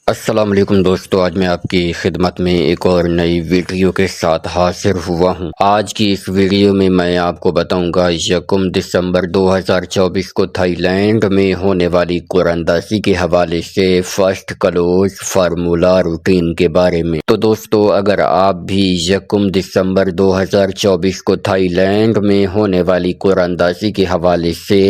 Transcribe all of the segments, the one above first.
السلام علیکم دوستو، آج میں آپ کی خدمت میں ایک اور نئی ویڈیو کے ساتھ حاضر ہوا ہوں۔ آج کی اس ویڈیو میں میں آپ کو بتاؤں گا 1 دسمبر 2024 کو تھائی لینڈ میں ہونے والی قراندازی کے حوالے سے فرسٹ کلوز فارمولا روٹین کے بارے میں۔ تو دوستو، اگر آپ بھی 1 دسمبر 2024 کو تھائی لینڈ میں ہونے والی قراندازی کے حوالے سے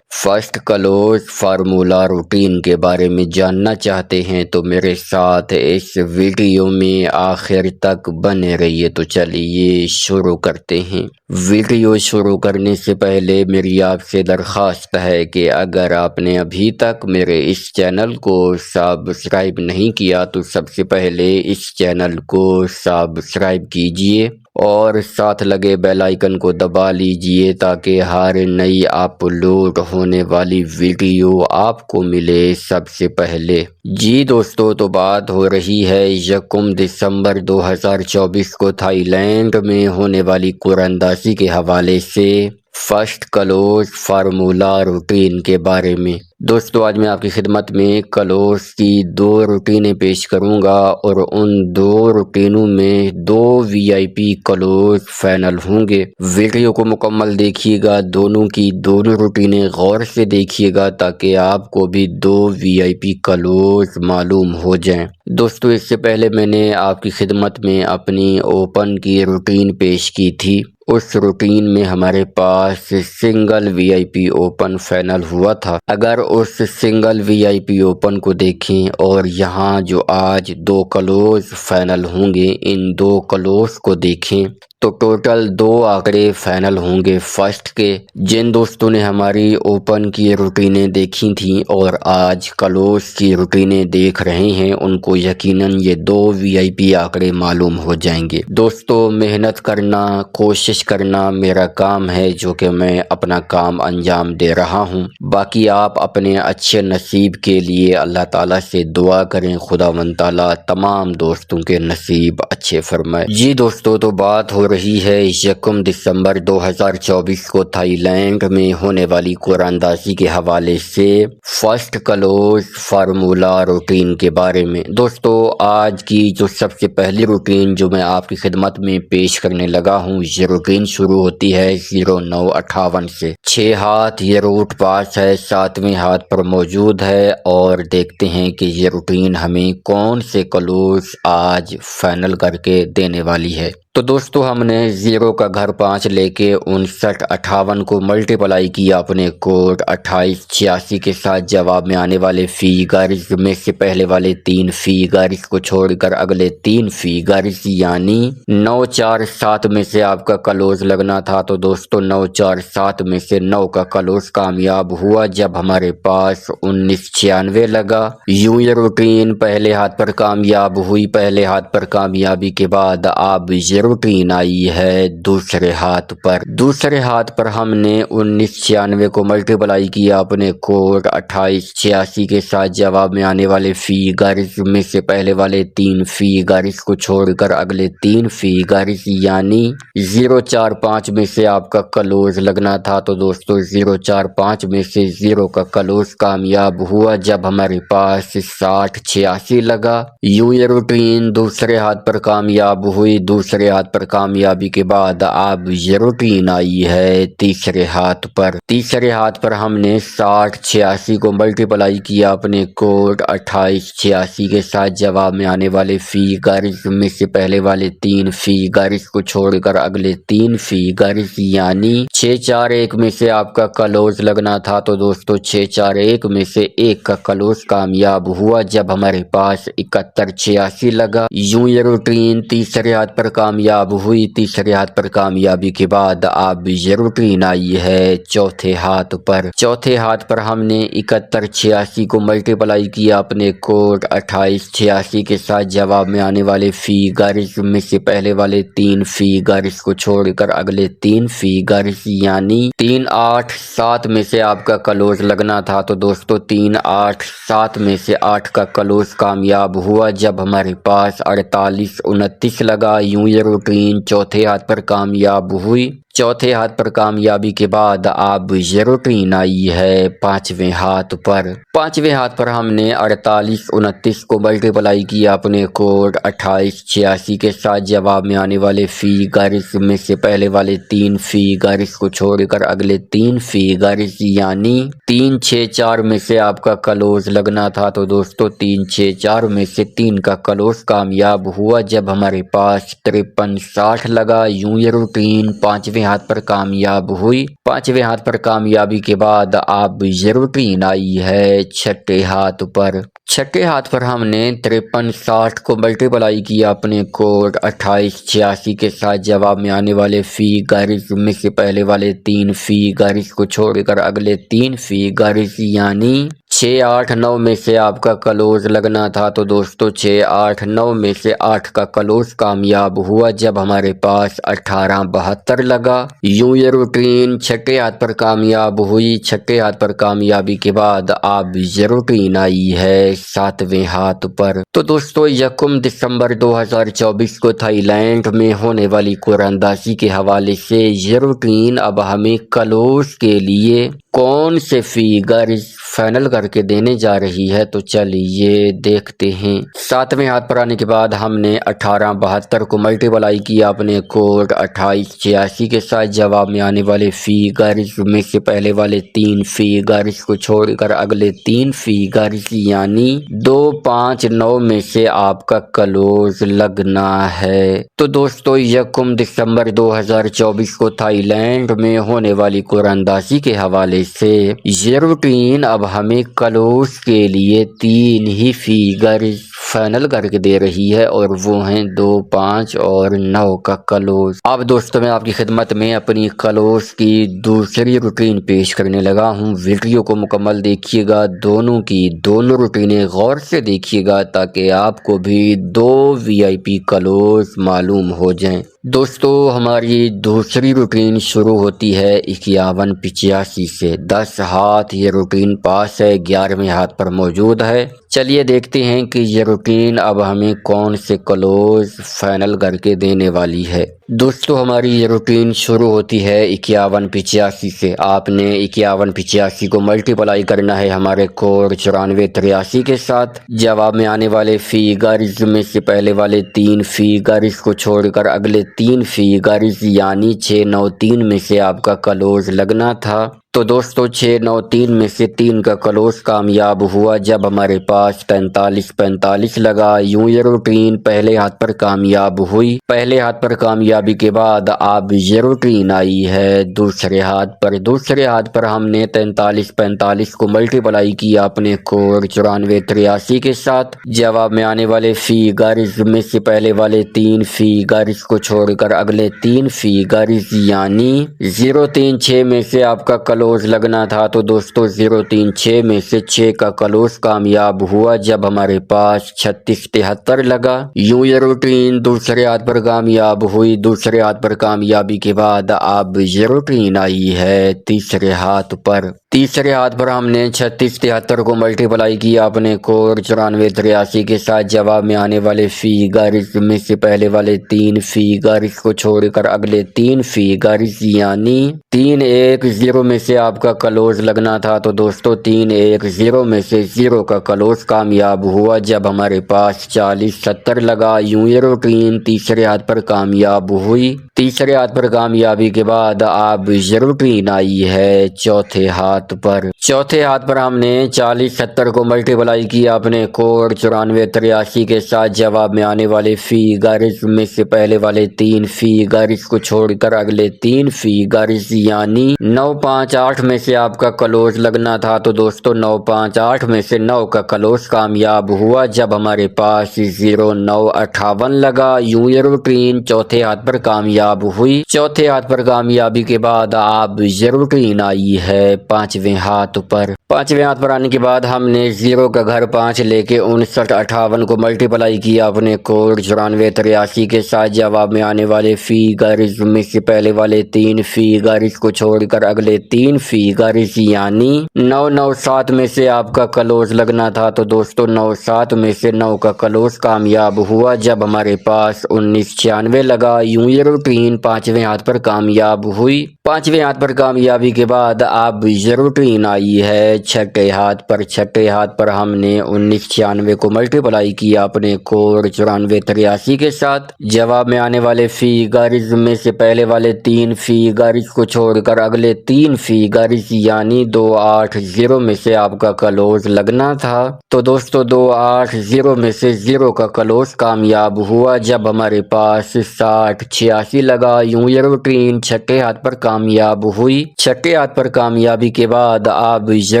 فرسٹ کلوز فارمولا روٹین کے بارے میں جاننا چاہتے ہیں تو میرے ساتھ اس ویڈیو میں آخر تک بنے رہیے۔ تو چلیے شروع کرتے ہیں۔ ویڈیو شروع کرنے سے پہلے میری آپ سے درخواست ہے کہ اگر آپ نے ابھی تک میرے اس چینل کو سبسکرائب نہیں کیا تو سب سے پہلے اس چینل کو سبسکرائب کیجئے اور ساتھ لگے بیل آئیکن کو دبا لیجئے تاکہ ہر نئی اپلوڈ ہونے والی ویڈیو آپ کو ملے سب سے پہلے۔ جی دوستو، تو بات ہو رہی ہے 1 دسمبر 2024 کو تھائی لینڈ میں ہونے والی قراندازی کے حوالے سے فرسٹ کلوز فارمولا روٹین کے بارے میں۔ دوستو، آج میں آپ کی خدمت میں کلوز کی 2 روٹینیں پیش کروں گا اور ان 2 روٹینوں میں 2 وی آئی پی کلوز فائنل ہوں گے۔ ویڈیو کو مکمل دیکھیے گا، دونوں کی دونوں روٹینیں غور سے دیکھیے گا تاکہ آپ کو بھی 2 وی آئی پی کلوز معلوم ہو جائیں۔ دوستو، اس سے پہلے میں نے آپ کی خدمت میں اپنی اوپن کی روٹین پیش کی تھی۔ اس روٹین میں ہمارے پاس سنگل وی آئی پی اوپن فائنل ہوا تھا۔ اگر اس سنگل وی آئی پی اوپن کو دیکھیں اور یہاں جو آج 2 کلوز فائنل ہوں گے، ان 2 کلوز کو دیکھیں تو ٹوٹل 2 آنکڑے فائنل ہوں گے فرسٹ کے۔ جن دوستوں نے ہماری اوپن کی روٹینیں دیکھی تھیں اور آج کلوز کی روٹینیں دیکھ رہے ہیں، ان کو یقیناً یہ 2 وی آئی پی آنکڑے معلوم ہو جائیں گے۔ دوستو، محنت کرنا، کوشش کرنا میرا کام ہے جو کہ میں اپنا کام انجام دے رہا ہوں۔ باقی آپ اپنے اچھے نصیب کے لیے اللہ تعالیٰ سے دعا کریں، خداوند تعالیٰ تمام دوستوں کے نصیب اچھے فرمائے۔ جی دوستو، تو بات ہو رہی ہے 1 دسمبر 2024 کو تھائی لینڈ میں ہونے والی قراندازی کے حوالے سے فرسٹ کلوز فارمولا روٹین کے بارے میں۔ دوستو، آج کی جو سب سے پہلی روٹین جو میں آپ کی خدمت میں پیش کرنے لگا ہوں، یہ روٹین شروع ہوتی ہے 0958 سے۔ 6 ہاتھ یہ روٹ پاس ہے، 7ویں ہاتھ پر موجود ہے اور دیکھتے ہیں کہ یہ روٹین ہمیں کون سے کلوز آج فائنل کر کے دینے والی ہے۔ تو دوستو، ہم نے 0 کا گھر 5 لے کے 5958 کو ملٹیپلائی کیا اپنے کوڈ 2886 کے ساتھ۔ جواب میں آنے والے فیگرز میں سے پہلے والے 3 فیگرز کو چھوڑ کر اگلے 3 فیگرز یعنی 947 میں سے آپ کا کلوز لگنا تھا۔ تو دوستو، 947 میں سے 9 کا کلوز کامیاب ہوا جب ہمارے پاس 1996 لگا۔ یوں یہ روٹین پہلے ہاتھ پر کامیاب ہوئی۔ پہلے ہاتھ پر کامیابی کے بعد اب یہ روٹین آئی ہے دوسرے ہاتھ پر۔ دوسرے ہاتھ پر ہم نے 1996 کو ملٹیپلائی کیا اپنے کوڈ 2886 کے ساتھ۔ جواب میں آنے والے فیگرز میں سے پہلے والے 3 فیگرز کو چھوڑ کر اگلے 3 فیگرز یعنی 045 میں سے آپ کا کلوز لگنا تھا۔ تو دوستو، 045 میں سے 0 کا کلوز کامیاب ہوا جب ہمارے پاس 6086 لگا۔ یوں یہ روٹین دوسرے ہاتھ پر کامیاب ہوئی۔ دوسرے ہاتھ پر کامیابی کے بعد اب یہ روٹین آئی ہے تیسرے ہاتھ پر۔ تیسرے ہاتھ پر ہم نے 6086 کو ملٹیپلائی کیا اپنے کوڈ 2886 کے ساتھ۔ جواب میں آنے والے فیگرز میں سے پہلے والے 3 فیگرز کو چھوڑ کر اگلے 3 فیگرز یعنی 641 میں سے آپ کا کلوز لگنا تھا۔ تو دوستو، 641 میں سے 1 کا کلوز کامیاب ہوا جب ہمارے پاس 7186 لگا۔ یوں یہ روٹین تیسرے ہاتھ پر کامیاب ہوئی۔ تیسرے ہاتھ پر کامیابی کے بعد اب یہ روٹین آئی ہے چوتھے ہاتھ پر۔ چوتھے ہاتھ پر ہم نے 7186 کو ملٹیپلائی کیا اپنے کوڈ 2886 کے ساتھ۔ جواب میں آنے والے فیگرز میں سے پہلے والے 3 فیگرز کو چھوڑ کر اگلے 3 فیگرز یعنی 387 میں سے آپ کا کلوز لگنا تھا۔ تو دوستو، 387 میں سے 8 کا کلوز کامیاب ہوا جب ہمارے پاس 4829 لگا۔ یوں یہ روٹین چوتھے ہاتھ پر کامیاب ہوئی۔ चौथे हाथ पर कामयाबी के बाद अब ये रूटीन आई है पांचवें हाथ पर। पांचवें हाथ पर हमने 48 29 को मल्टीप्लाई किया अपने कोड 28 86 के साथ। जवाब में आने वाले फिगर्स में से पहले वाले 3 फिगर्स को छोड़कर अगले 3 फिगर्स यानी 3 6 4 में से आपका क्लोज लगना था। तो दोस्तों 3 6 4 में से 3 का क्लोज कामयाब हुआ जब हमारे पास 53 60 लगा। यूं ये रूटीन पांचवें हाथ पर कामयाब हुई। पांचवें हाथ पर कामयाबी के बाद अब ये रूटीन आई है छठे हाथ पर। छठे हाथ पर हमने 53 60 को मल्टीप्लाई किया अपने कोड 28 86 के साथ। जवाब में आने वाले फिगर्स में से पहले वाले 3 फिगर्स को छोड़कर अगले 3 फिगर्स यानी 6 8 9 में से आपका क्लोज लगना था। तो दोस्तों 6 8 9 में से 8 का क्लोज कामयाब हुआ जब हमारे पास 18 72 लगा। यूं ये रूटीन छठे हाथ पर कामयाब हुई। छठे हाथ पर कामयाबी के बाद अब ये रूटीन आई है सातवें हाथ पर। तो दोस्तों 1 दिसंबर 2024 को थाईलैंड में होने वाली कुरानदाजी के हवाले से ये रूटीन अब हमें क्लोज के लिए कौन से फिगर्स फाइनल करके देने जा रही है, तो चलिए देखते हैं। सातवें हाथ पर आने के बाद हमने 18 72 को मल्टीप्लाई किया अपने कोड 28 86 के साथ। जवाब में आने वाले फिगर्स में से पहले वाले 3 फिगर्स को छोड़कर अगले 3 फिगर्स यानी 2 5 9 में से आपका क्लोज लगना है। तो दोस्तों 1 दिसंबर 2024 को थाईलैंड में होने वाली कुरानदाजी के हवाले से ये रूटीन अब हमें क्लोज के लिए 3 ही फिगर्स फाइनल करके दे रही है और वो हैं 2 5 और 9 का क्लोज। अब दोस्तों मैं आपकी खिदमत में अपनी क्लोज की दूसरी रूटीन पेश करने लगा हूँ। वीडियो को मुकम्मल देखिएगा, दोनों की दोनों रूटीनें गौर से देखिएगा ताकि आपको भी 2 VIP क्लोज मालूम हो जाएं। दोस्तों हमारी दूसरी रूटीन शुरू होती है 51 85 से। 10 हाथ ये रूटीन पास है, 11वें हाथ पर मौजूद है। चलिए देखते हैं कि ये रूटीन अब हमें कौन से क्लोज फाइनल करके देने वाली है। दोस्तों हमारी ये रूटीन शुरू होती है 51 85 से। आपने 51 85 को मल्टीप्लाई करना है हमारे कोड 94 83 के साथ। जवाब में आने वाले फिगर्स में से पहले वाले 3 फिगर्स को छोड़कर अगले 3 फिगर्स यानी 6 9 3 में से आपका क्लोज लगना था। तो दोस्तों 6 9 3 में से 3 का क्लोज कामयाब हुआ जब हमारे पास 43 45 लगा। यूं ये रूटीन पहले हाथ पर कामयाब हुई। पहले हाथ पर कामयाबी के बाद अब ये रूटीन आई है दूसरे हाथ पर। दूसरे हाथ पर हमने 43 45 को मल्टीप्लाई किया अपने कोड 94 83 के साथ। जवाब में आने वाले फिगर्स में से पहले वाले 3 फिगर्स को छोड़कर अगले 3 फिगर्स यानी 0 3 6 में से आपका क्लोज लगना था। तो दोस्तों 0 3 6 में से 6 का क्लोज कामयाब हुआ जब हमारे पास 36 73 लगा। यूं ये रूटीन दूसरे हाथ पर कामयाब हुई। दूसरे हाथ पर कामयाबी के बाद अब ये रूटीन आई है तीसरे हाथ पर। तीसरे हाथ पर हमने 36 73 को मल्टीप्लाई किया अपने कोड 94 83 के साथ। जवाब में आने वाले फिगर्स में से पहले वाले 3 फिगर्स को छोड़कर अगले 3 फिगर्स यानी 3 1 0 में से आपका क्लोज लगना था। तो दोस्तों 3 1 0 में से 0 का क्लोज कामयाब हुआ जब हमारे पास 40 70 लगा। यूं ये रूटीन तीसरे हाथ पर कामयाब हुई। तीसरे हाथ पर कामयाबी के बाद अब ये रूटीन आई है चौथे हाथ पर। चौथे हाथ पर हमने 40 70 को मल्टीप्लाई किया अपने कोड 94 83 के साथ। जवाब में आने वाले फिगर्स में से पहले वाले 3 फिगर्स को छोड़कर अगले 3 फिगर्स यानी 9 5 8 में से आपका क्लोज लगना था। तो दोस्तों 9 5 8 में से 9 का क्लोज कामयाब हुआ जब हमारे पास 0 9 58 लगा। यूं ये रूटीन चौथे हाथ पर कामयाब हुई। चौथे हाथ पर कामयाबी के बाद अब ये रूटीन आई है पांचवें हाथ पर। पांचवें हाथ पर आने के बाद हमने 0 का घर 5 लेके 59 58 को मल्टीप्लाई किया अपने कोड 94 83 के साथ। जवाब में आने वाले फिगर्स में से पहले वाले 3 फिगर्स को छोड़कर अगले 3 फिगर्स यानी 9 9 7 में से आपका क्लोज लगना था। तो दोस्तों 9 7 में से 9 का क्लोज कामयाब हुआ जब हमारे पास 19 96 लगा। यूं ये रूटीन रूटीन 5वें हाथ पर कामयाब हुई। 5वें हाथ पर कामयाबी के बाद अब ये रूटीन आई है 6ठे हाथ पर। 6ठे हाथ पर हमने 1996 को मल्टीप्लाई किया अपने कोड 9483 के साथ। जवाब में आने वाले फिगर्स में से पहले वाले 3 फिगर्स को छोड़कर अगले 3 फिगर्स यानी 280 में से आपका क्लोज लगना था। तो दोस्तों 280 में से 0 का क्लोज कामयाब हुआ जब हमारे पास 6086 लगा। यूं ये रूटीन 6ठे हाथ पर कामयाब हुई। 6ठे हाथ पर कामयाबी के बाद अब ये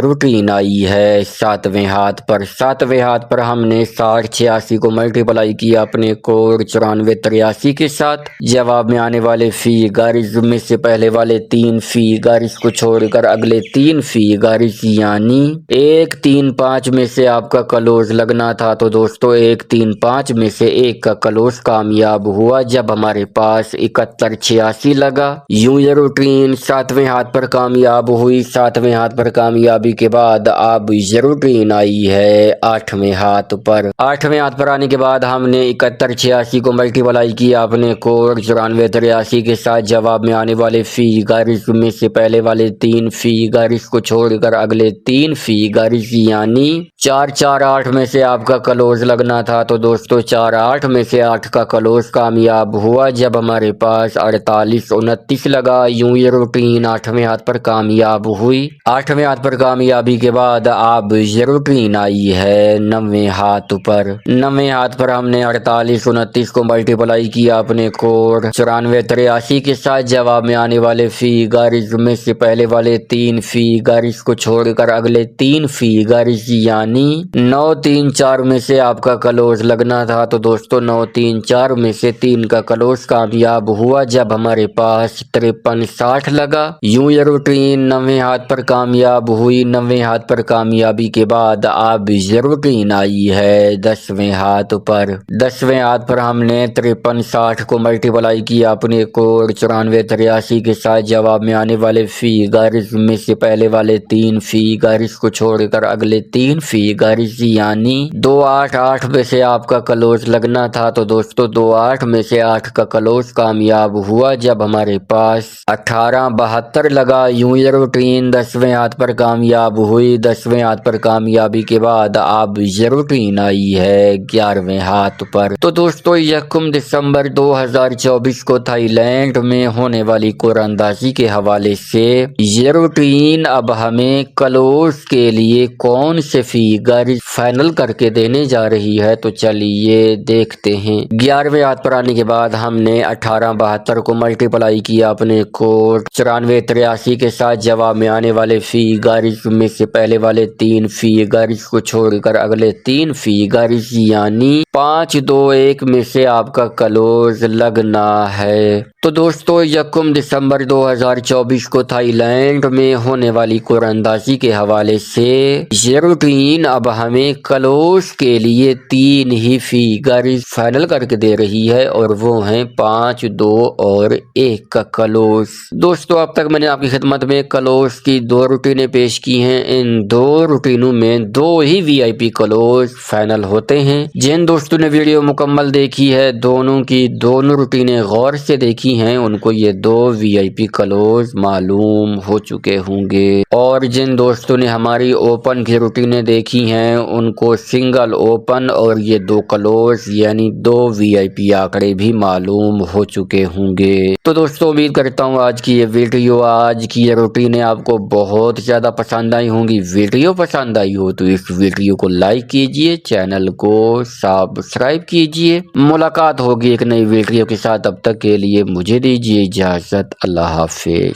रूटीन आई है 7वें हाथ पर। 7वें हाथ पर हमने 6086 को मल्टीप्लाई किया अपने कोड 9483 के साथ। जवाब में आने वाले फिगर्स में से पहले वाले 3 फिगर्स को छोड़कर अगले 3 फिगर्स यानी 135 में से आपका क्लोज लगना था। तो दोस्तों 135 में से 1 का क्लोज कामयाब हुआ जब हमारे पास 7186 लगा। यूं ये रूटीन 7वें हाथ पर कामयाब हुई। 7वें हाथ पर कामयाबी के बाद अब ये रूटीन आई है 8वें हाथ पर। 8वें हाथ पर आने के बाद हमने 7186 को मल्टीप्लाई किया अपने कोड 9483 के साथ। जवाब में आने वाले फिगर्स में से पहले वाले 3 फिगर्स को छोड़कर अगले 3 फिगर्स यानी 448 में से आपका क्लोज लगना था। तो दोस्तों 48 में से 8 का क्लोज कामयाब हुआ जब हमारे पास 4829 लगा। यूं ये रूटीन 8वें हाथ पर कामयाब हुई। 8वें हाथ पर कामयाबी के बाद अब ये रूटीन आई है 9वें हाथ पर। 9वें हाथ पर हमने 4829 को मल्टीप्लाई किया अपने कोड 9483 के साथ। जवाब में आने वाले फिगर्स में से पहले वाले 3 फिगर्स को छोड़कर अगले 3 फिगर्स यानी 934 में से आपका क्लोज लगना था। तो दोस्तों 934 में से 3 का क्लोज कामयाब हुआ जब हमारे पास 5360 लगा। यूं ये रूटीन 9वें हाथ पर कामयाब हुई। 9वें हाथ पर कामयाबी के बाद अब ये रूटीन आई है 10वें हाथ पर। 10वें हाथ पर हमने 5360 को मल्टीप्लाई किया अपने कोड 9483 के साथ। जवाब में आने वाले फिगर्स में से पहले वाले 3 फिगर्स को छोड़कर अगले 3 फिगर्स यानी 288 में से आपका क्लोज लगना था। तो दोस्तों 28 में से 8 का क्लोज कामयाब हुआ जब हमारे पास 1872 लगा। यूं ये रूटीन 10वें हाथ पर कामयाब हुई। 10वें हाथ पर कामयाबी के बाद अब ये रूटीन आई है 11वें हाथ पर। तो दोस्तों 1 दिसंबर 2024 को थाईलैंड में होने वाली कुरानंदाजी के हवाले से ये रूटीन अब हमें क्लोज के लिए कौन से फिगर फाइनल करके देने जा रही है। तो चलिए देखते हैं। 11वें हाथ पर आने के बाद हमने 1872 को मल्टीप्लाई किया अपने कोड 9483 के साथ। जवाब में आने वाले फिगर्स में से पहले वाले 3 फिगर्स को छोड़कर अगले 3 फिगर्स यानी 521 में से आपका क्लोज लगना है। तो दोस्तों 1 दिसंबर 2024 को थाईलैंड में होने वाली कुरानंदाजी के हवाले से ये रूटीन अब हमें क्लोज के लिए 3 ही फिगर फाइनल करके दे रही है और वो हैं 5, 2 और 1 का क्लोज। दोस्तों अब तक मैंने आपकी खिदमत में क्लोज की 2 रूटीनें पेश की हैं। इन 2 रूटीनों में 2 ही VIP क्लोज फाइनल होते हैं। जिन दोस्तों ने वीडियो मुकम्मल देखी है, दोनों की दोनों रूटीनें गौर से देखी हैं, उनको ये 2 VIP क्लोज मालूम हो चुके होंगे। और जिन दोस्तों ने हमारी ओपन की रूटीनें देखी हैं, उनको सिंगल ओपन और ये 2 क्लोज यानी 2 VIP आंकड़े भी मालूम हो चुके होंगे। तो दोस्तों उम्मीद करता हूँ आज की ये वीडियो, आज की ये रूटीनें आपको बहुत ज़्यादा पसंद आई होंगी। वीडियो पसंद आई हो तो इस वीडियो को लाइक कीजिए, चैनल को सब्सक्राइब कीजिए। मुलाकात होगी एक नई वीडियो के साथ, तब तक के लिए मुझे दीजिए इजाज़त। अल्लाह हाफिज।